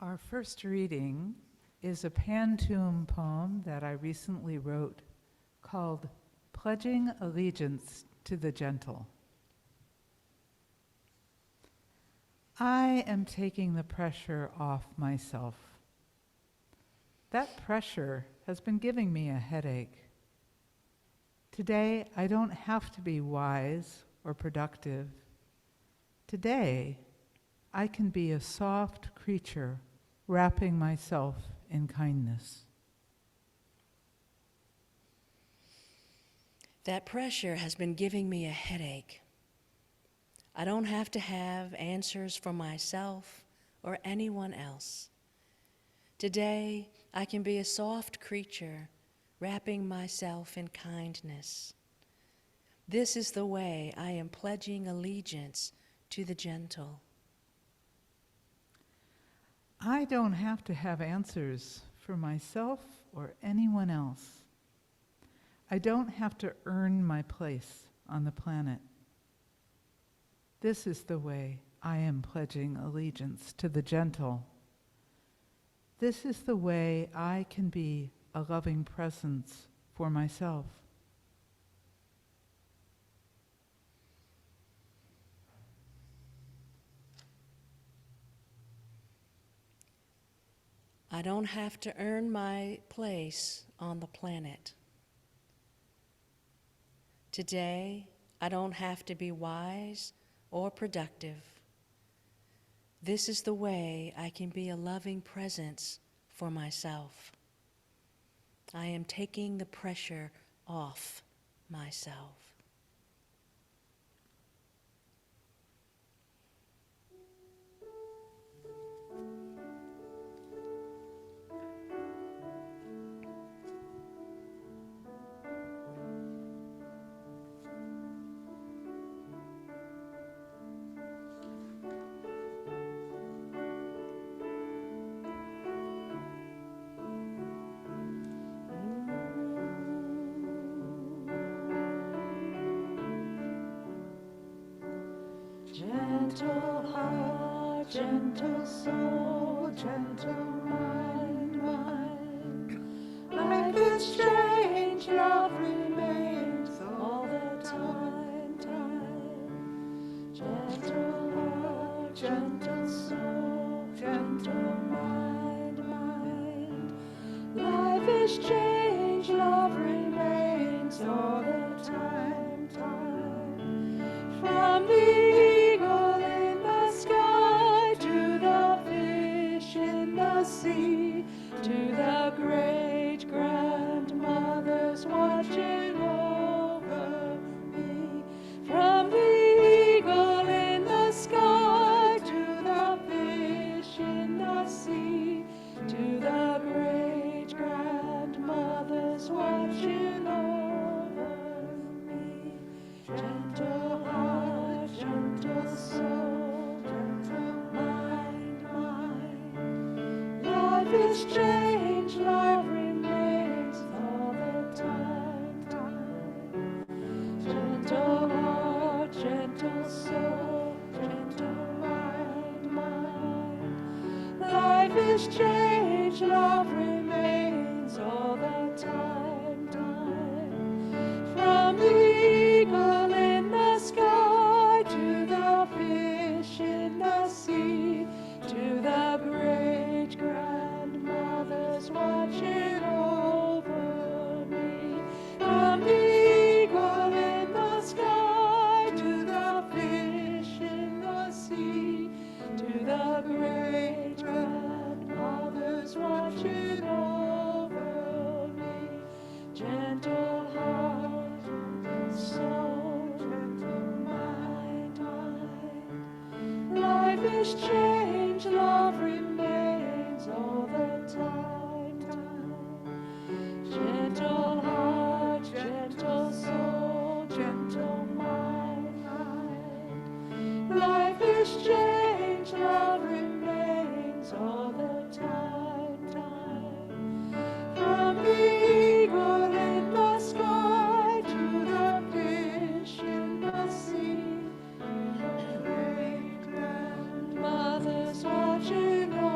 Our first reading is a pantoum poem that I recently wrote called Pledging Allegiance to the Gentle. I am taking the pressure off myself. That pressure has been giving me a headache. Today, I don't have to be wise or productive. Today, I can be a soft creature wrapping myself in kindness. That pressure has been giving me a headache. I don't have to have answers for myself or anyone else. Today, I can be a soft creature wrapping myself in kindness. This is the way I am pledging allegiance to the gentle. I don't have to have answers for myself or anyone else. I don't have to earn my place on the planet. This is the way I am pledging allegiance to the gentle. This is the way I can be a loving presence for myself. I don't have to earn my place on the planet. Today, I don't have to be wise or productive. This is the way I can be a loving presence for myself. I am taking the pressure off myself. Gentle heart, gentle soul, gentle mind, mind. Life is strange, love remains all the time, time. Gentle heart, gentle soul, gentle mind, mind. Life is strange, love remains all the time, time. From the sea, to the great grandmothers watching over me. From the eagle in the sky to the fish in the sea, to the great grandmothers watching over me. Gentle heart, gentle soul, gentle mind, mind. Life is strange, love remains all the time, time. Gentle heart, gentle soul, gentle mind, mind. Life is strange, love remains all the time, time. From the eagle in the sky to the fish in the sea, to the great grandmothers watching over me. From the eagle in the sky to the fish in the sea, to the great grandmothers watching over me. Gentle heart, soul, gentle mind, mind. Life is change, love remains all the time, time. Gentle heart, gentle soul, gentle mind, mind. Life is change, love remains all the time, time. From the eagle in the sky to the fish in the sea, great grandmothers watching over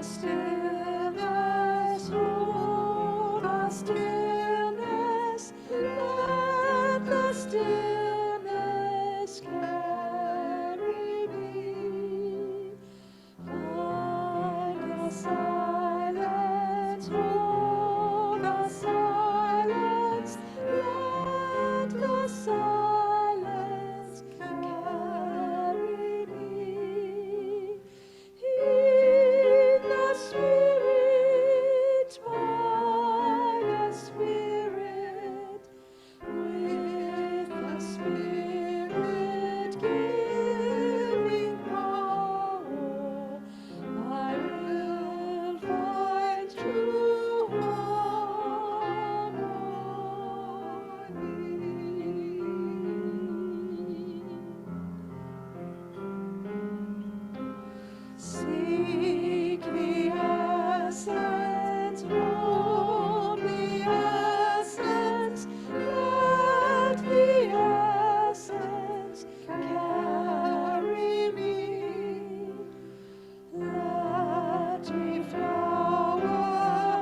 stillness, oh, the stillness, let the stillness carry me. Find the silence, oh, the silence, let the silence carry me. In the Spirit, by the Spirit, with the Spirit giving power, I will find true harmony. Seek the essence, roam the essence, let the essence carry me. Let me flower,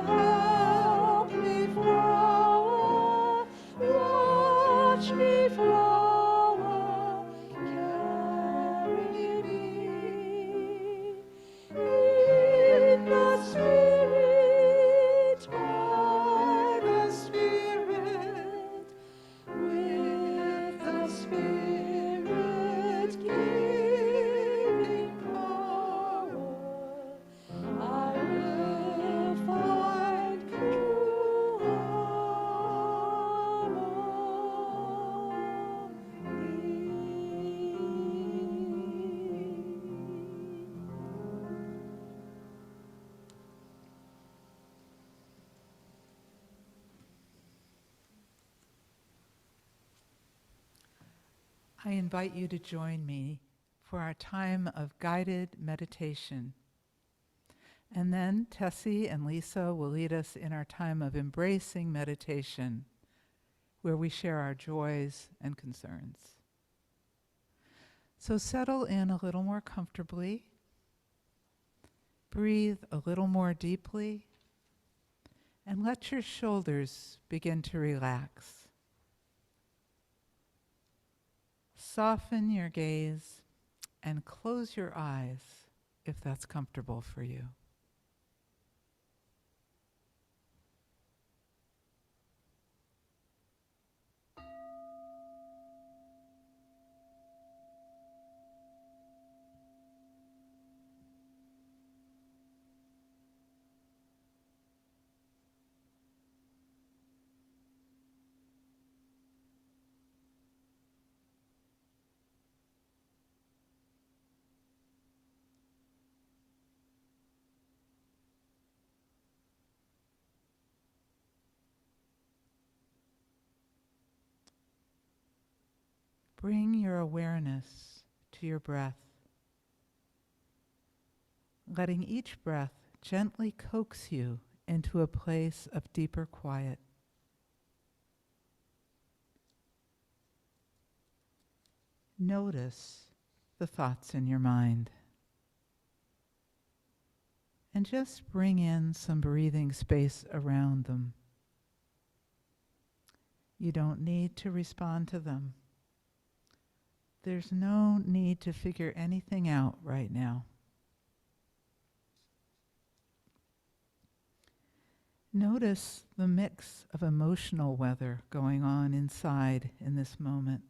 help me flower, watch me flower, carry me. In the Spirit, by the Spirit, with the Spirit giving power, I will find true harmony. I invite you to join me for our time of guided meditation. And then Tessie and Lisa will lead us in our time of embracing meditation, where we share our joys and concerns. So settle in a little more comfortably. Breathe a little more deeply. And let your shoulders begin to relax. Soften your gaze and close your eyes if that's comfortable for you. Bring your awareness to your breath, letting each breath gently coax you into a place of deeper quiet. Notice the thoughts in your mind, and just bring in some breathing space around them. You don't need to respond to them. There's no need to figure anything out right now. Notice the mix of emotional weather going on inside in this moment.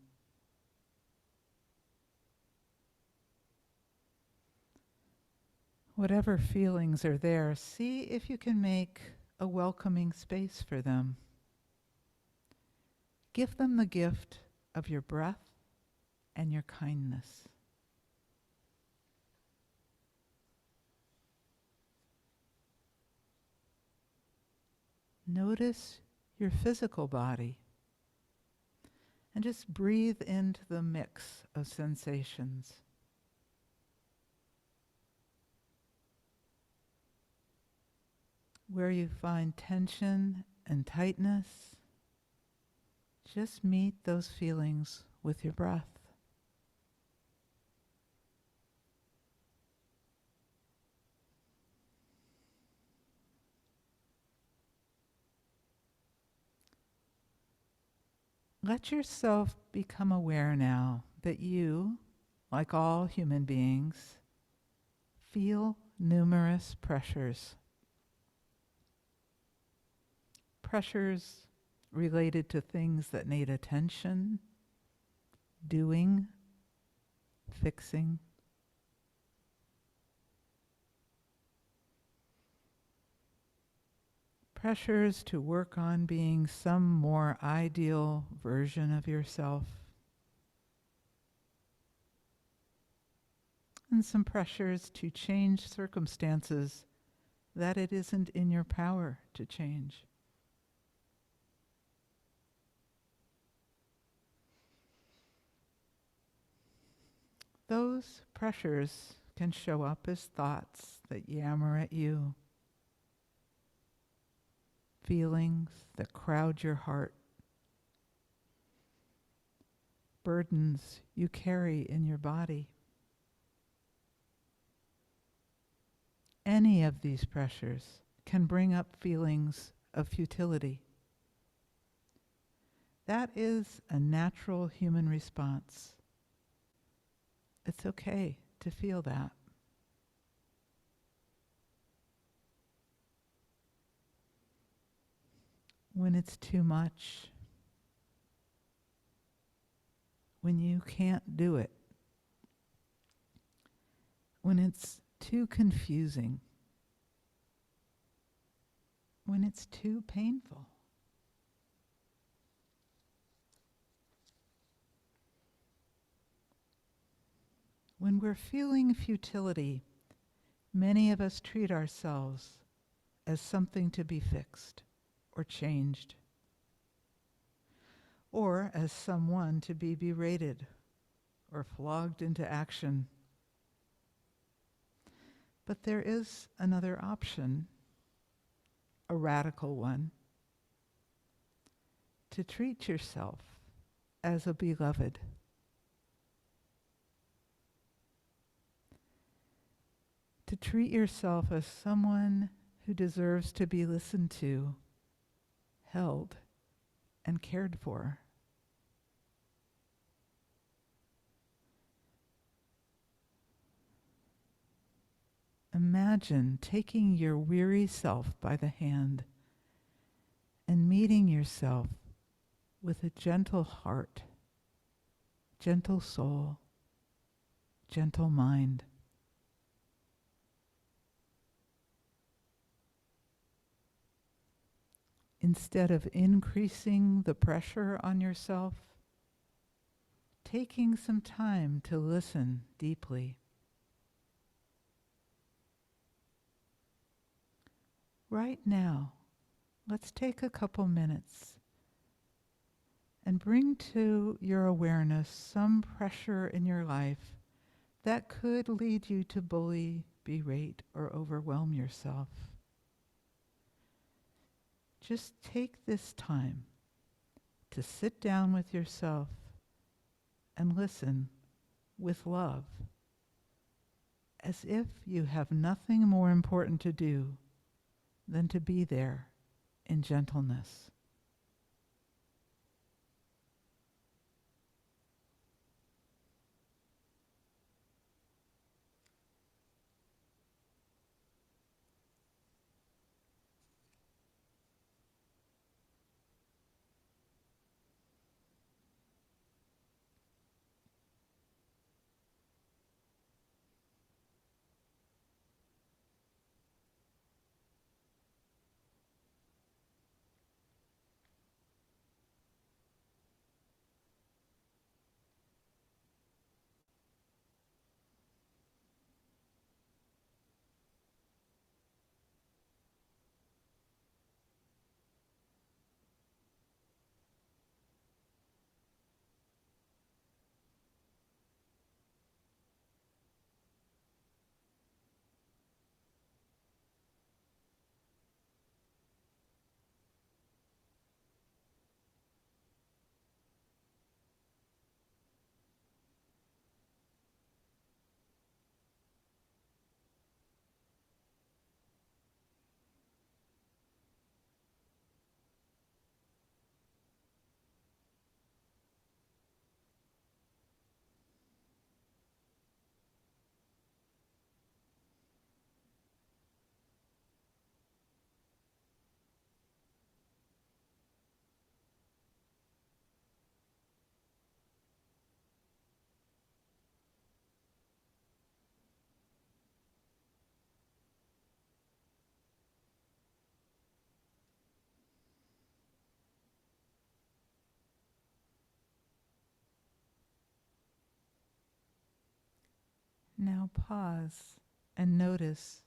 Whatever feelings are there, see if you can make a welcoming space for them. Give them the gift of your breath and your kindness. Notice your physical body and just breathe into the mix of sensations. Where you find tension and tightness, just meet those feelings with your breath. Let yourself become aware now that you, like all human beings, feel numerous pressures. Pressures related to things that need attention, doing, fixing. Pressures to work on being some more ideal version of yourself. And some pressures to change circumstances that it isn't in your power to change. Those pressures can show up as thoughts that yammer at you, feelings that crowd your heart, burdens you carry in your body. Any of these pressures can bring up feelings of futility. That is a natural human response. It's okay to feel that. When it's too much, when you can't do it, when it's too confusing, when it's too painful. When we're feeling futility, many of us treat ourselves as something to be fixed or changed, or as someone to be berated or flogged into action. But there is another option, a radical one, to treat yourself as a beloved. To treat yourself as someone who deserves to be listened to, held, and cared for. Imagine taking your weary self by the hand and meeting yourself with a gentle heart, gentle soul, gentle mind. Instead of increasing the pressure on yourself, taking some time to listen deeply. Right now, let's take a couple minutes and bring to your awareness some pressure in your life that could lead you to bully, berate, or overwhelm yourself. Just take this time to sit down with yourself and listen with love, as if you have nothing more important to do than to be there in gentleness. Now pause and notice.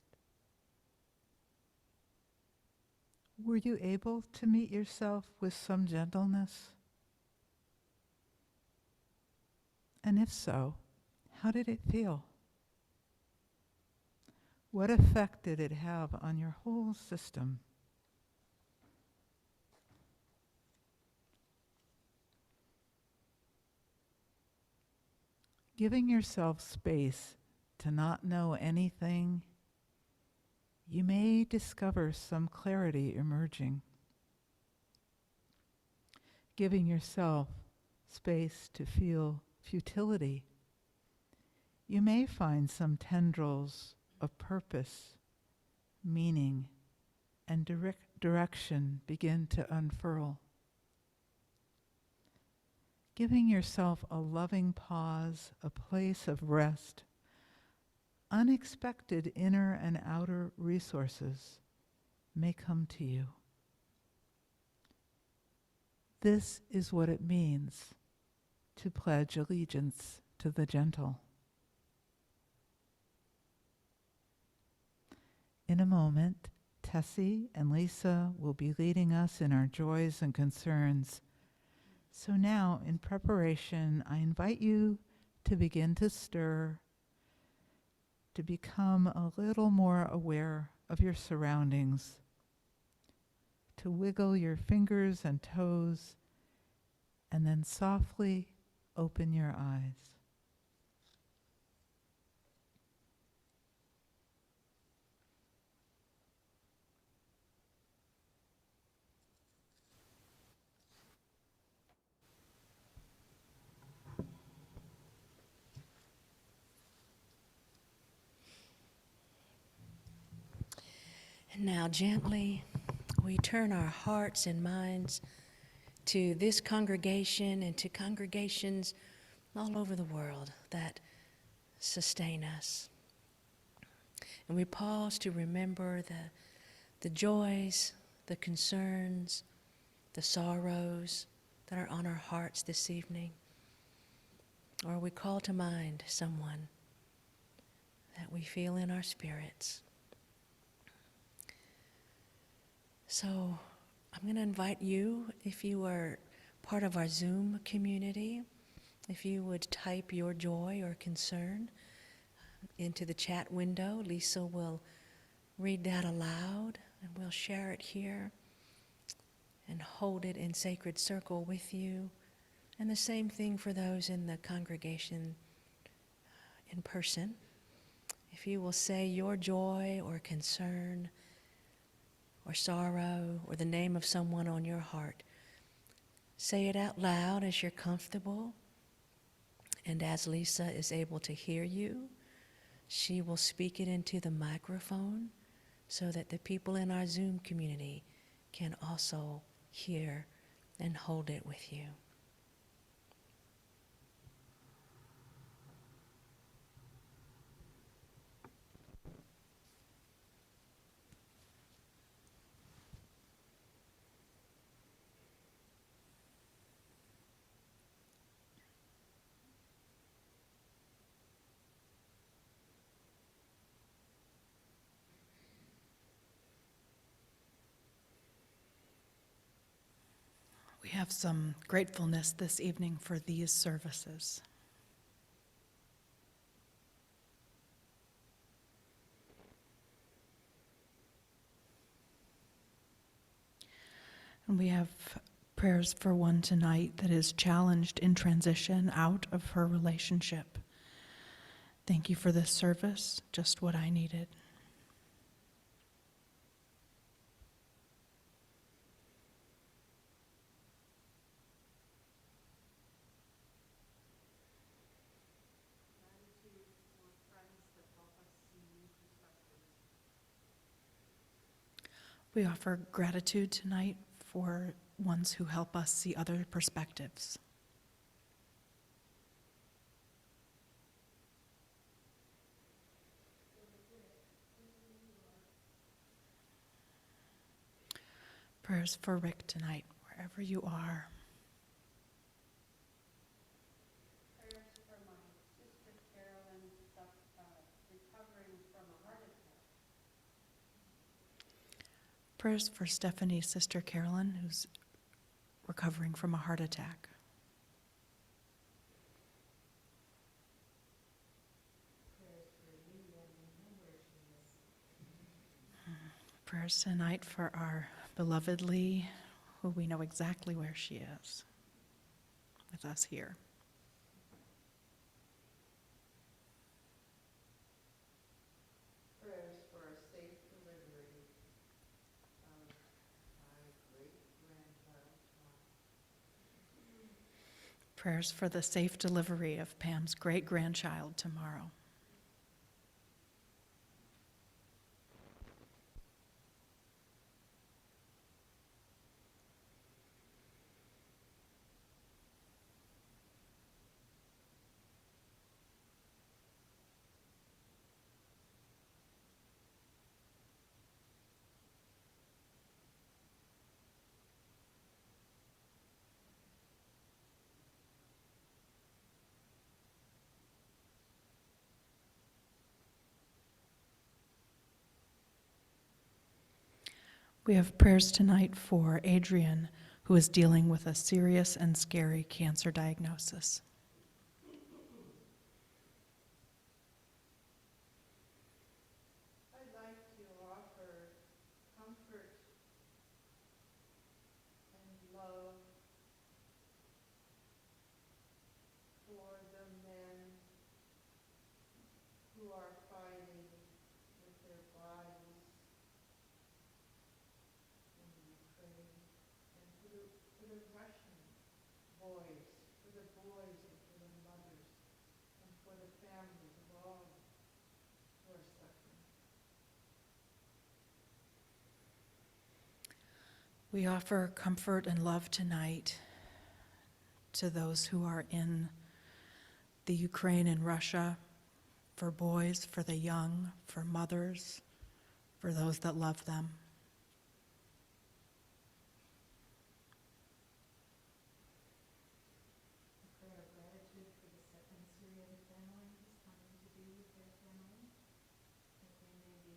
Were you able to meet yourself with some gentleness? And if so, how did it feel? What effect did it have on your whole system? Giving yourself space to not know anything, you may discover some clarity emerging. Giving yourself space to feel futility, you may find some tendrils of purpose, meaning, and direction begin to unfurl. Giving yourself a loving pause, a place of rest, unexpected inner and outer resources may come to you. This is what it means to pledge allegiance to the gentle. In a moment, Tessie and Lisa will be leading us in our joys and concerns. So now, in preparation, I invite you to begin to stir, to become a little more aware of your surroundings, to wiggle your fingers and toes, and then softly open your eyes. And now gently, we turn our hearts and minds to this congregation and to congregations all over the world that sustain us. And we pause to remember the joys, the concerns, the sorrows that are on our hearts this evening. Or we call to mind someone that we feel in our spirits. So I'm going to invite you, if you are part of our Zoom community, if you would type your joy or concern into the chat window. Lisa will read that aloud, and we'll share it here and hold it in sacred circle with you. And the same thing for those in the congregation in person. If you will say your joy or concern or sorrow or the name of someone on your heart, say it out loud as you're comfortable. And as Lisa is able to hear you, she will speak it into the microphone so that the people in our Zoom community can also hear and hold it with you. We have some gratefulness this evening for these services. And we have prayers for one tonight that is challenged in transition out of her relationship. Thank you for this service, just what I needed. We offer gratitude tonight for ones who help us see other perspectives. Prayers for Rick tonight, wherever you are. Prayers for my sister Carolyn, Prayers for Stephanie's sister Carolyn, who's recovering from a heart attack. Prayers tonight for our beloved Lee, who we know exactly where she is, with us here. Prayers for a safe delivery of my great-grandchild tomorrow. Prayers for the safe delivery of Pam's great-grandchild tomorrow. We have prayers tonight for Adrian, who is dealing with a serious and scary cancer diagnosis. I'd like to offer comfort and love for the men who are fighting with their bodies in Ukraine, and for the Russian boys, for the boys and for the mothers, and for the families of all who are suffering. We offer comfort and love tonight to those who are in the Ukraine and Russia, for boys, for the young, for mothers, for those that love them. A prayer of gratitude for the second Syrian family who's coming to be with their family, that they may be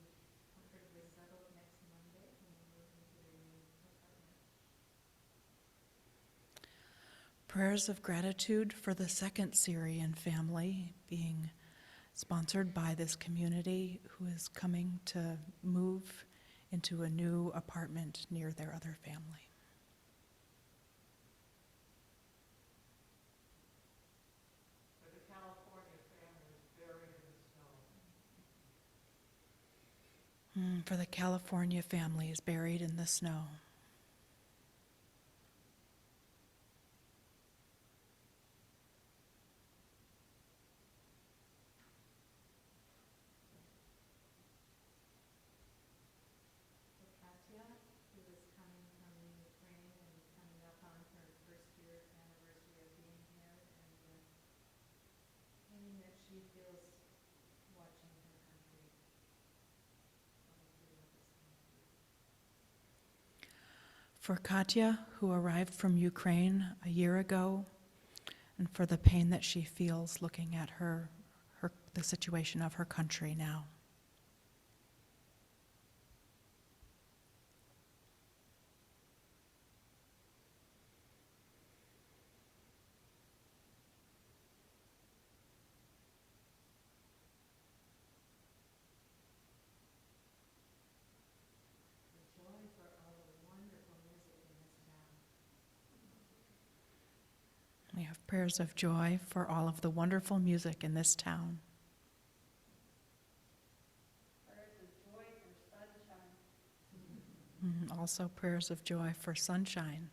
comfortably settled next Monday when they move into their new apartment. Prayers of gratitude for the second Syrian family being sponsored by this community who is coming to move into a new apartment near their other family. For the California families buried in the snow. For the California families buried in the snow. For Katya, who is coming from the Ukraine and coming up on her first year anniversary of being here, and meaning that she feels watching her country going through what it's going through. For Katya, who arrived from Ukraine a year ago, and for the pain that she feels looking at the situation of her country now. For joy for all the wonderful music in this town. We have prayers of joy for all of the wonderful music in this town. Prayers of joy for sunshine. Also prayers of joy for sunshine.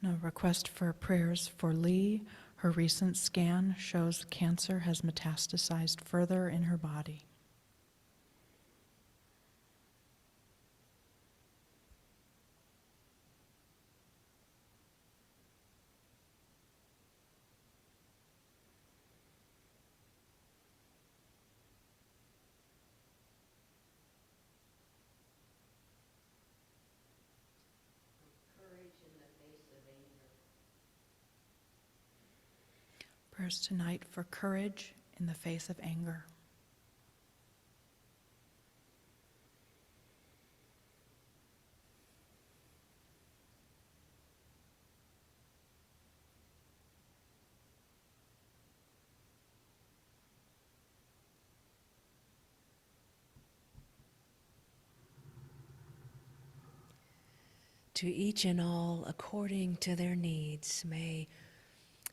A request for prayers for Lee. Her recent scan shows cancer has metastasized further in her body. Prayers tonight for courage in the face of anger. To each and all, according to their needs, may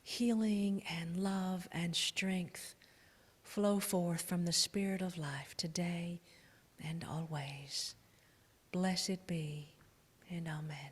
healing and love and strength flow forth from the Spirit of life today and always. Blessed be, and amen.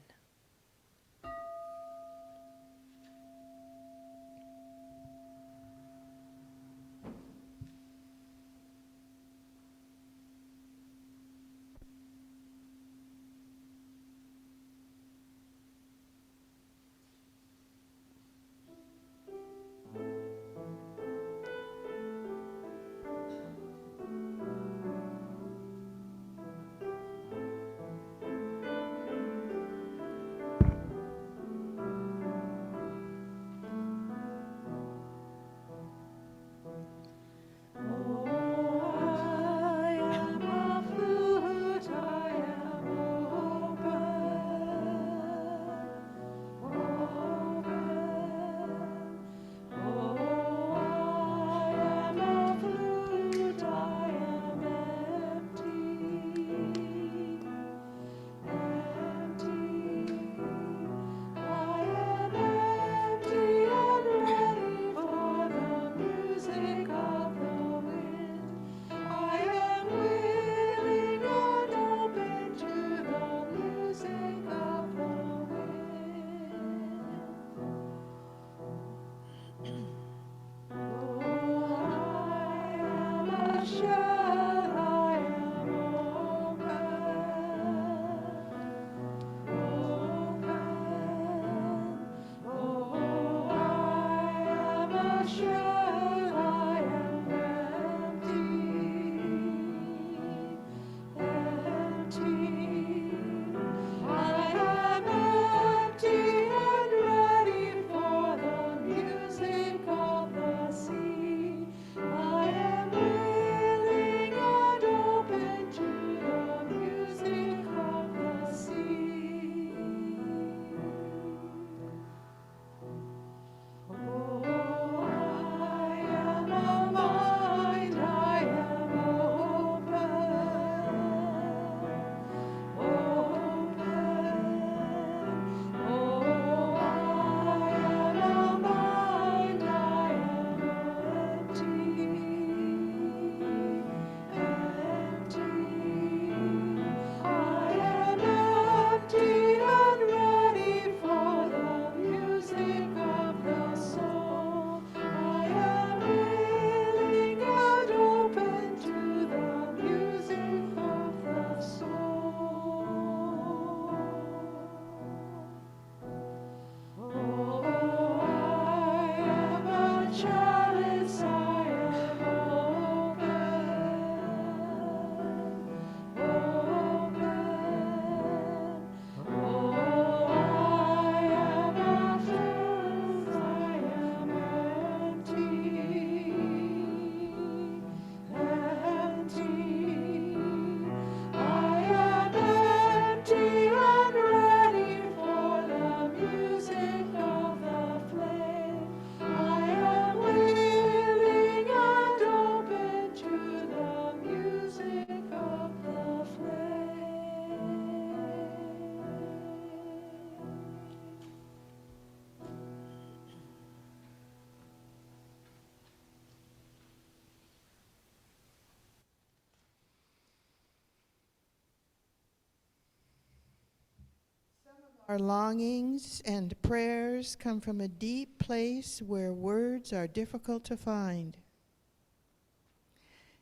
Our longings and prayers come from a deep place where words are difficult to find.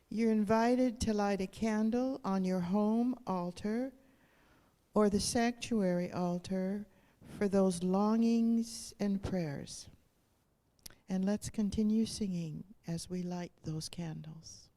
You're invited to light a candle on your home altar or the sanctuary altar for those longings and prayers. And let's continue singing as we light those candles.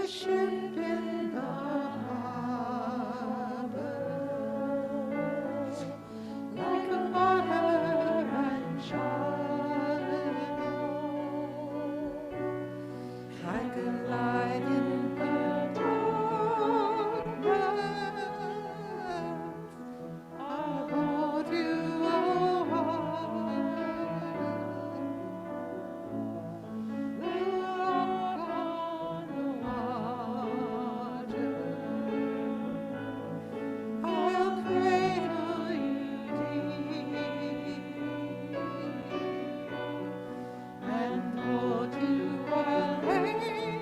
ship in the harbor, like a mother and child, like a light in the darkness. I hold you, oh, we'll walk on the water. I'll cradle you deep and hold you while angels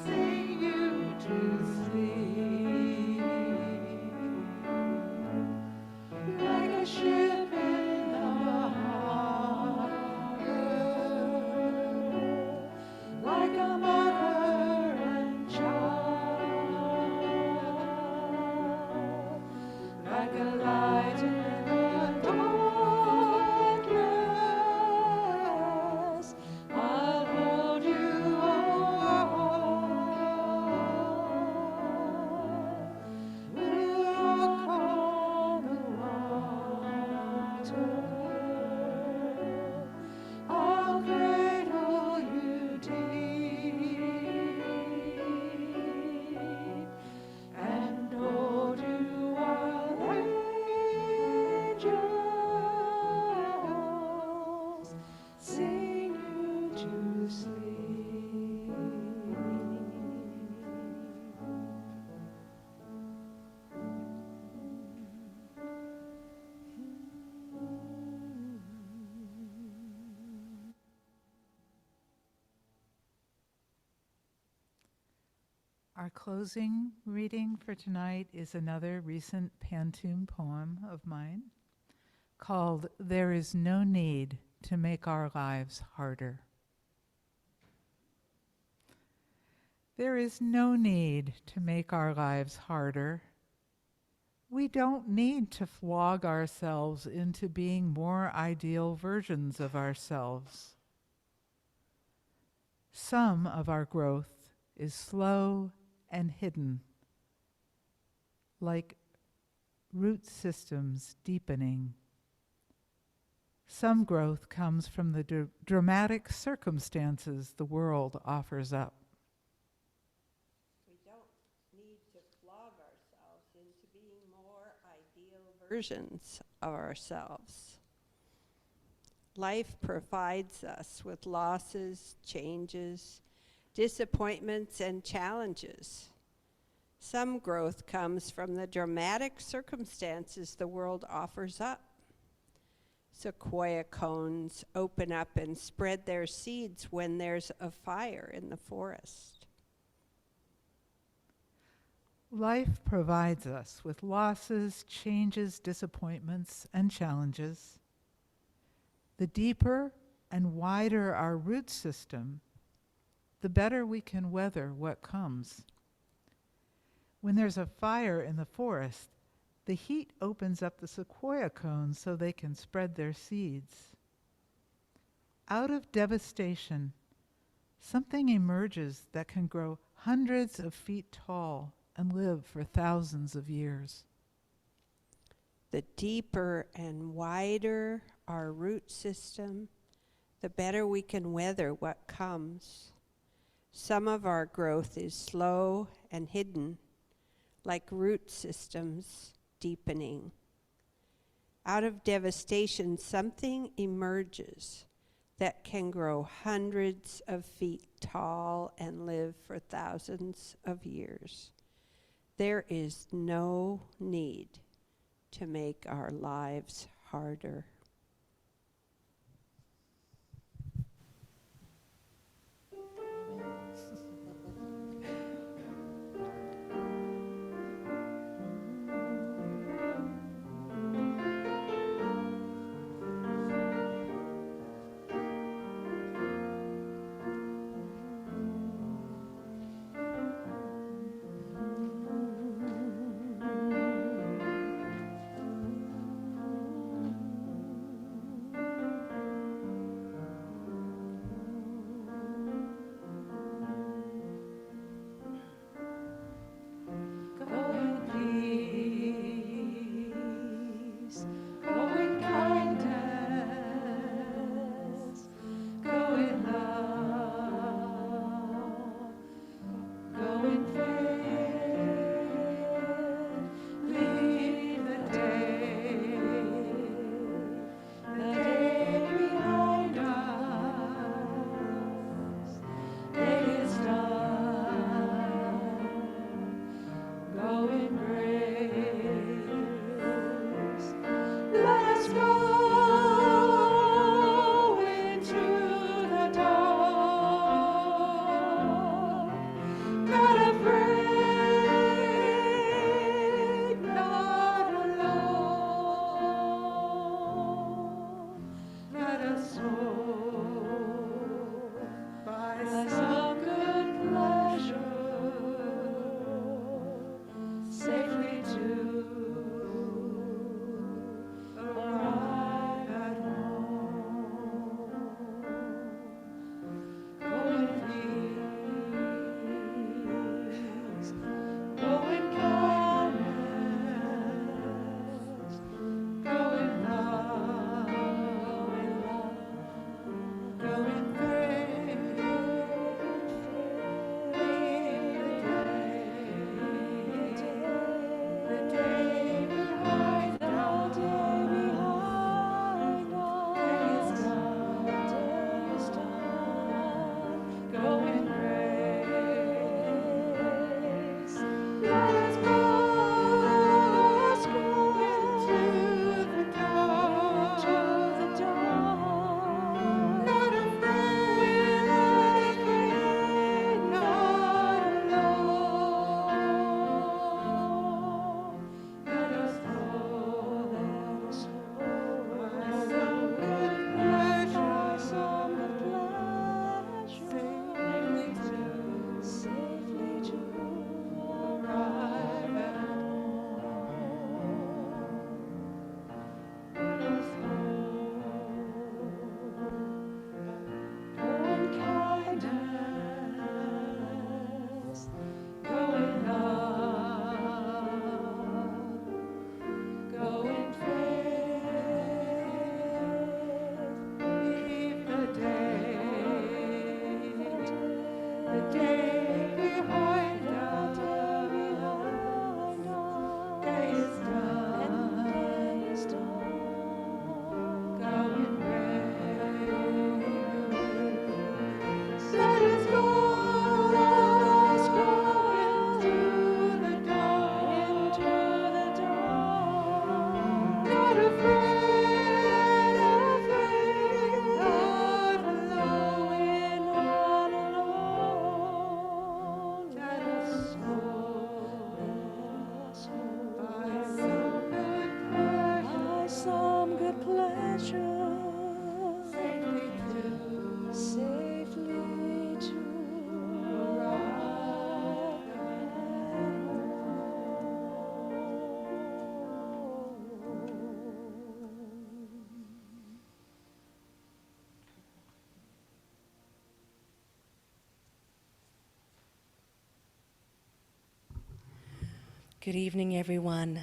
sing you to sleep, like a ship in the harbor, like a mother and child, like a light in the darkness. I'll hold you all. We'll walk on the water. I'll cradle you deep and hold you while angels sing you to sleep. Our closing reading for tonight is another recent Pantoum poem of mine called There Is No Need to Make Our Lives Harder. There is no need to make our lives harder. We don't need to flog ourselves into being more ideal versions of ourselves. Some of our growth is slow and hidden, like root systems deepening. Some growth comes from the dramatic circumstances the world offers up. We don't need to flog ourselves into being more ideal versions of ourselves. Life provides us with losses, changes, disappointments, and challenges. Some growth comes from the dramatic circumstances the world offers up. Sequoia cones open up and spread their seeds when there's a fire in the forest. Life provides us with losses, changes, disappointments, and challenges. The deeper and wider our root system, the better we can weather what comes. When there's a fire in the forest, the heat opens up the sequoia cones so they can spread their seeds. Out of devastation, something emerges that can grow hundreds of feet tall and live for thousands of years. The deeper and wider our root system, the better we can weather what comes. Some of our growth is slow and hidden, like root systems deepening. Out of devastation, something emerges that can grow hundreds of feet tall and live for thousands of years. There is no need to make our lives harder. Good evening, everyone.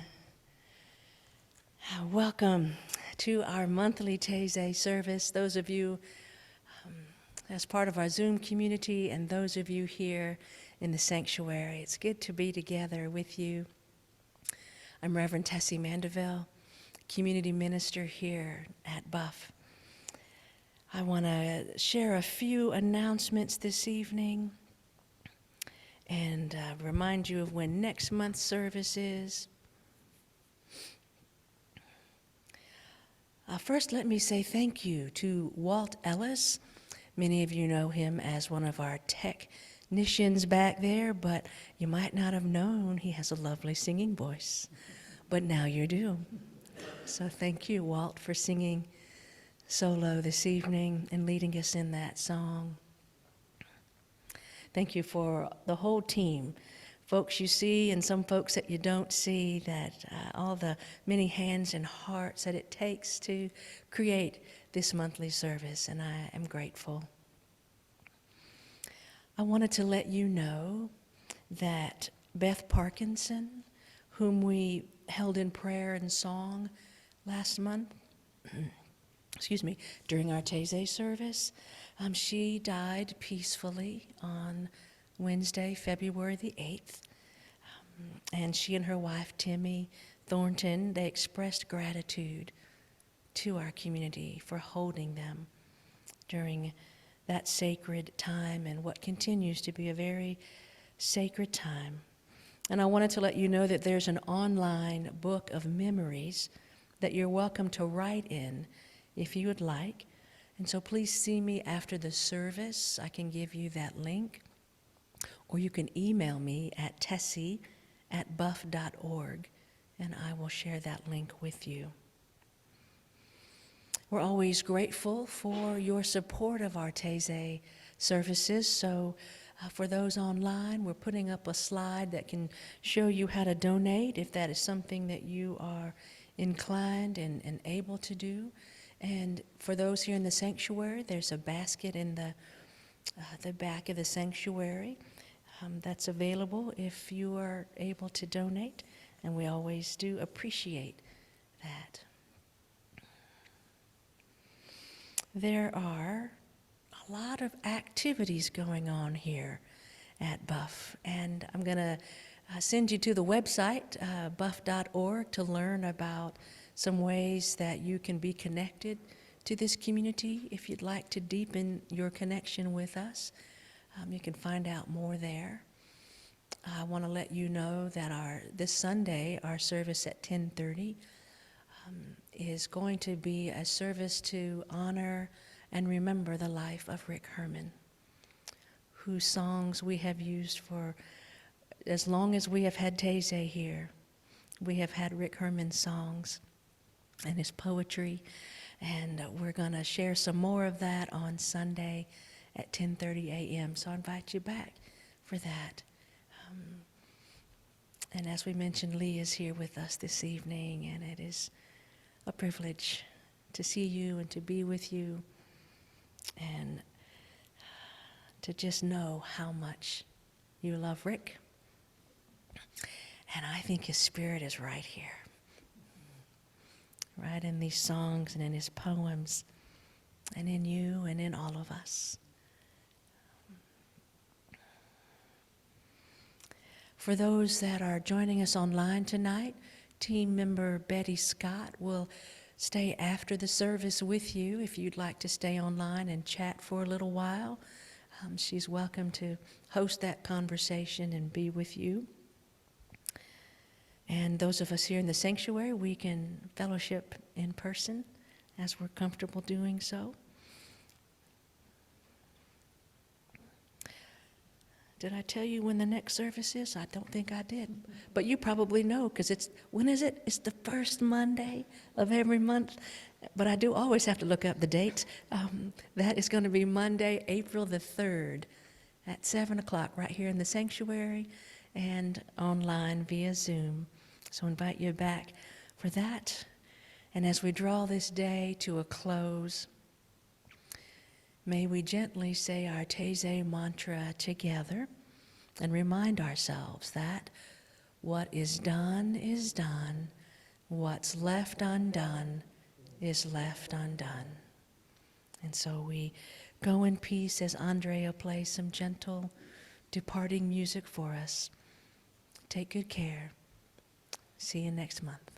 Welcome to our monthly Taize service. Those of you as part of our Zoom community and those of you here in the sanctuary, it's good to be together with you. I'm Reverend Tessie Mandeville, community minister here at Buff. I want to share a few announcements this evening and remind you of when next month's service is. First, let me say thank you to Walt Ellis. Many of you know him as one of our technicians back there, but you might not have known he has a lovely singing voice. But now you do. So thank you, Walt, for singing solo this evening and leading us in that song. Thank you for the whole team, folks you see and some folks that you don't see, that all the many hands and hearts that it takes to create this monthly service, and I am grateful. I wanted to let you know that Beth Parkinson, whom we held in prayer and song last month, during our Taize service, she died peacefully on Wednesday, February the 8th. And she and her wife, Timmy Thornton, they expressed gratitude to our community for holding them during that sacred time and what continues to be a very sacred time. And I wanted to let you know that there's an online book of memories that you're welcome to write in if you would like. And so please see me after the service. I can give you that link. Or you can email me at tessie@buff.org, and I will share that link with you. We're always grateful for your support of our Taize services. So for those online, we're putting up a slide that can show you how to donate if that is something that you are inclined and able to do. And for those here in the sanctuary, there's a basket in the back of the sanctuary that's available if you are able to donate, and we always do appreciate that. There are a lot of activities going on here at Buff, and I'm going to send you to the website, buff.org, to learn about some ways that you can be connected to this community. If you'd like to deepen your connection with us, you can find out more there. I want to let you know that this Sunday, our service at 10:30 is going to be a service to honor and remember the life of Rick Herman, whose songs we have used for as long as we have had Taize here. We have had Rick Herman songs and his poetry, and we're going to share some more of that on Sunday at 10:30 a.m. So I invite you back for that. And as we mentioned, Lee is here with us this evening, and it is a privilege to see you and to be with you and to just know how much you love Rick. And I think his spirit is right here, right in these songs and in his poems and in you and in all of us. For those that are joining us online tonight, team member Betty Scott will stay after the service with you if you'd like to stay online and chat for a little while. She's welcome to host that conversation and be with you. And those of us here in the sanctuary, we can fellowship in person as we're comfortable doing so. Did I tell you when the next service is? I don't think I did. But you probably know, because when is it? It's the first Monday of every month. But I do always have to look up the dates. That is going to be Monday, April the 3rd at 7 o'clock right here in the sanctuary and online via Zoom. So I invite you back for that. And as we draw this day to a close, may we gently say our Taize mantra together and remind ourselves that What is done is done. What's left undone is left undone. And so we go in peace as Andrea plays some gentle departing music for us. Take good care. See you next month.